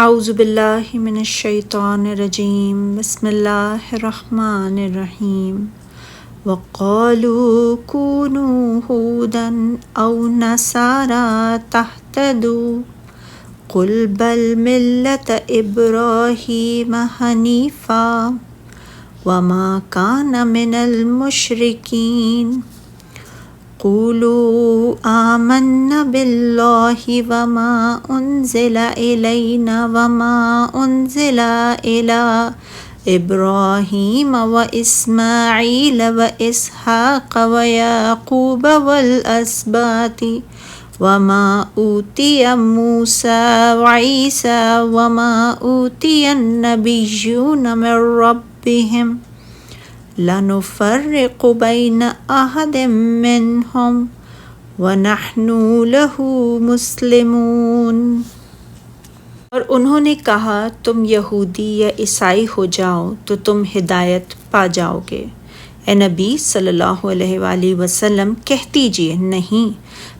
اعوذ باللہ من الشیطان الرجیم بسم اللہ الرحمن الرحیم وقالوا كونوا هودا او نصارى تهتدوا قل بل ملة ابراہیم حنیفا وما كان من المشرکین قولوا آمنا بالله وما أنزل إلينا وما أنزل إلى إبراهيم وإسماعيل وإسحاق ويعقوب والأسباط وما أوتي موسى وعيسى وما أوتي النبيون من ربهم لَنُفَرِّقُ بَيْنَ أَحَدٍ مِّنْهُمْ وَنَحْنُ لَهُ مُسْلِمُونَ۔ اور انہوں نے کہا تم یہودی یا عیسائی ہو جاؤ تو تم ہدایت پا جاؤ گے۔ اے نبی صلی اللہ علیہ وآلہ وسلم کہہ دیجیے نہیں،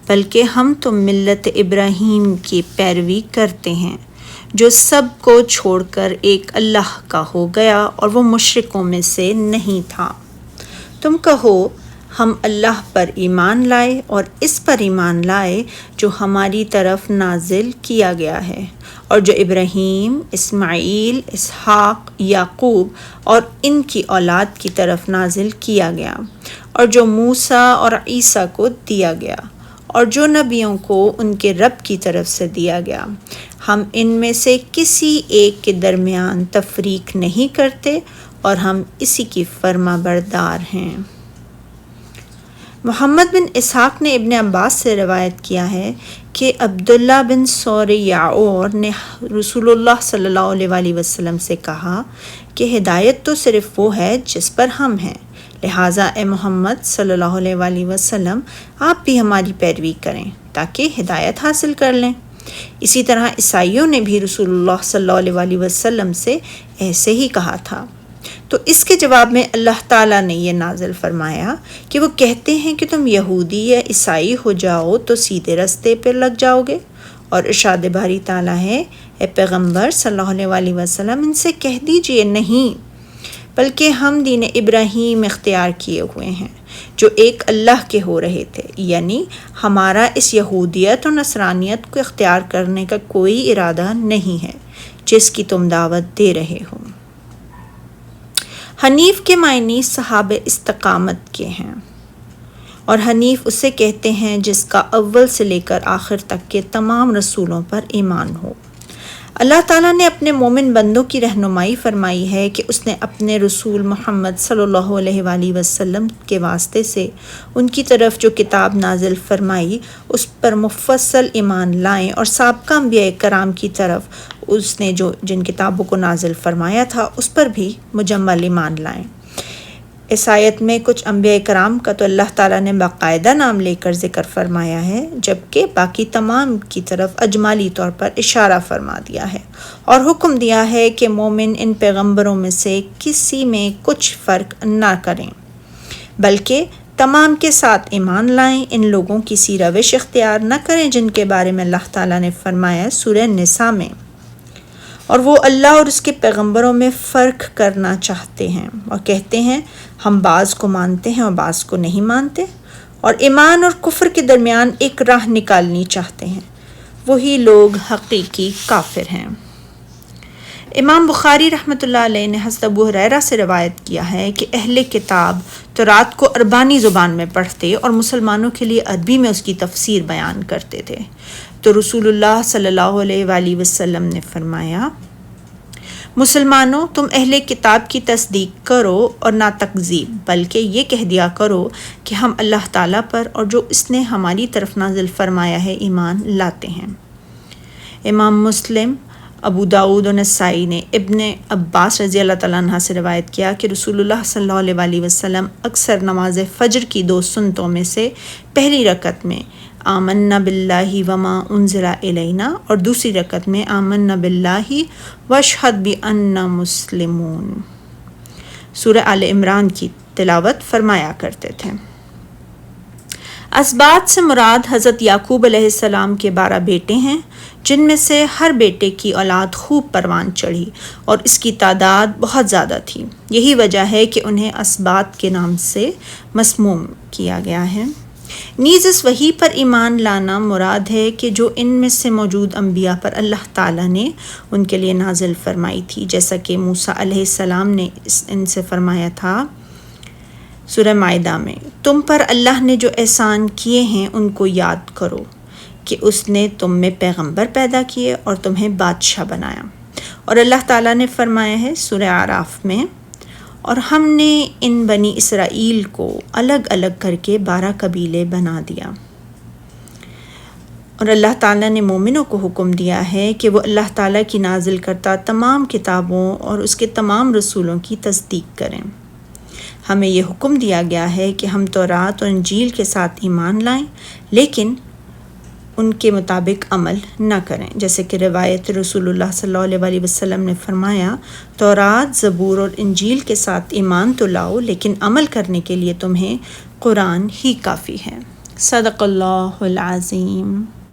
بلکہ ہم تو ملت ابراہیم کی پیروی کرتے ہیں جو سب کو چھوڑ کر ایک اللہ کا ہو گیا اور وہ مشرکوں میں سے نہیں تھا۔ تم کہو ہم اللہ پر ایمان لائے اور اس پر ایمان لائے جو ہماری طرف نازل کیا گیا ہے اور جو ابراہیم، اسماعیل، اسحاق، یعقوب اور ان کی اولاد کی طرف نازل کیا گیا اور جو موسیٰ اور عیسیٰ کو دیا گیا اور جو نبیوں کو ان کے رب کی طرف سے دیا گیا۔ ہم ان میں سے کسی ایک کے درمیان تفریق نہیں کرتے اور ہم اسی کی فرما بردار ہیں۔ محمد بن اسحاق نے ابن عباس سے روایت کیا ہے کہ عبداللہ بن سوریعور نے رسول اللہ صلی اللہ علیہ وآلہ وسلم سے کہا کہ ہدایت تو صرف وہ ہے جس پر ہم ہیں، لہٰذا اے محمد صلی اللہ علیہ وآلہ وسلم آپ بھی ہماری پیروی کریں تاکہ ہدایت حاصل کر لیں۔ اسی طرح عیسائیوں نے بھی رسول اللہ صلی اللہ علیہ وآلہ وسلم سے ایسے ہی کہا تھا، تو اس کے جواب میں اللہ تعالیٰ نے یہ نازل فرمایا کہ وہ کہتے ہیں کہ تم یہودی یا عیسائی ہو جاؤ تو سیدھے رستے پر لگ جاؤ گے، اور ارشاد باری تعالیٰ ہے اے پیغمبر صلی اللہ علیہ وآلہ وسلم ان سے کہہ دیجئے نہیں، بلکہ ہم دین ابراہیم اختیار کیے ہوئے ہیں جو ایک اللہ کے ہو رہے تھے، یعنی ہمارا اس یہودیت اور نصرانیت کو اختیار کرنے کا کوئی ارادہ نہیں ہے جس کی تم دعوت دے رہے ہو۔ حنیف کے معنی صحاب استقامت کے ہیں، اور حنیف اسے کہتے ہیں جس کا اول سے لے کر آخر تک کے تمام رسولوں پر ایمان ہو۔ اللہ تعالیٰ نے اپنے مومن بندوں کی رہنمائی فرمائی ہے کہ اس نے اپنے رسول محمد صلی اللہ علیہ وآلہ وسلم کے واسطے سے ان کی طرف جو کتاب نازل فرمائی اس پر مفصل ایمان لائیں، اور سابقہ انبیاء کرام کی طرف اس نے جن کتابوں کو نازل فرمایا تھا اس پر بھی مجمل ایمان لائیں۔ اس آیت میں کچھ انبیاء کرام کا تو اللہ تعالیٰ نے باقاعدہ نام لے کر ذکر فرمایا ہے، جبکہ باقی تمام کی طرف اجمالی طور پر اشارہ فرما دیا ہے اور حکم دیا ہے کہ مومن ان پیغمبروں میں سے کسی میں کچھ فرق نہ کریں، بلکہ تمام کے ساتھ ایمان لائیں، ان لوگوں کی سی روش اختیار نہ کریں جن کے بارے میں اللہ تعالیٰ نے فرمایا سورہ نساء میں، اور وہ اللہ اور اس کے پیغمبروں میں فرق کرنا چاہتے ہیں اور کہتے ہیں ہم بعض کو مانتے ہیں اور بعض کو نہیں مانتے، اور ایمان اور کفر کے درمیان ایک راہ نکالنی چاہتے ہیں، وہی لوگ حقیقی کافر ہیں۔ امام بخاری رحمۃ اللہ علیہ نے حضرت ابو ہریرہ سے روایت کیا ہے کہ اہل کتاب تورات کو عربانی زبان میں پڑھتے اور مسلمانوں کے لیے عربی میں اس کی تفسیر بیان کرتے تھے، تو رسول اللہ صلی اللہ علیہ وآلہ وسلم نے فرمایا مسلمانوں تم اہل کتاب کی تصدیق کرو اور نہ تکذیب، بلکہ یہ کہہ دیا کرو کہ ہم اللہ تعالیٰ پر اور جو اس نے ہماری طرف نازل فرمایا ہے ایمان لاتے ہیں۔ امام مسلم، ابو داؤد اور نسائی نے ابن عباس رضی اللہ تعالیٰ عنہ سے روایت کیا کہ رسول اللہ صلی اللہ علیہ وآلہ وسلم اکثر نماز فجر کی 2 سنتوں میں سے پہلی رکعت میں آمنا باللہ وما انزل الینا اور دوسری رکعت میں آمنا باللہ واشہد بأننا مسلمون سورہ آل عمران کی تلاوت فرمایا کرتے تھے۔ اسباط سے مراد حضرت یعقوب علیہ السلام کے 12 بیٹے ہیں جن میں سے ہر بیٹے کی اولاد خوب پروان چڑھی اور اس کی تعداد بہت زیادہ تھی۔ یہی وجہ ہے کہ انہیں اسباط کے نام سے مسموم کیا گیا ہے۔ نیز اس وحی پر ایمان لانا مراد ہے کہ جو ان میں سے موجود انبیاء پر اللہ تعالیٰ نے ان کے لیے نازل فرمائی تھی، جیسا کہ موسیٰ علیہ السلام نے ان سے فرمایا تھا سورہ مائدہ میں، تم پر اللہ نے جو احسان کیے ہیں ان کو یاد کرو کہ اس نے تم میں پیغمبر پیدا کیے اور تمہیں بادشاہ بنایا۔ اور اللہ تعالیٰ نے فرمایا ہے سورہ اعراف میں، اور ہم نے ان بنی اسرائیل کو الگ الگ کر کے 12 قبیلے بنا دیا۔ اور اللہ تعالیٰ نے مومنوں کو حکم دیا ہے کہ وہ اللہ تعالیٰ کی نازل کرتا تمام کتابوں اور اس کے تمام رسولوں کی تصدیق کریں۔ ہمیں یہ حکم دیا گیا ہے کہ ہم تورات اور انجیل کے ساتھ ایمان لائیں لیکن ان کے مطابق عمل نہ کریں، جیسے کہ روایت رسول اللہ صلی اللہ علیہ وسلم نے فرمایا، تورات، زبور اور انجیل کے ساتھ ایمان تو لاؤ لیکن عمل کرنے کے لیے تمہیں قرآن ہی کافی ہے۔ صدق اللہ العظیم۔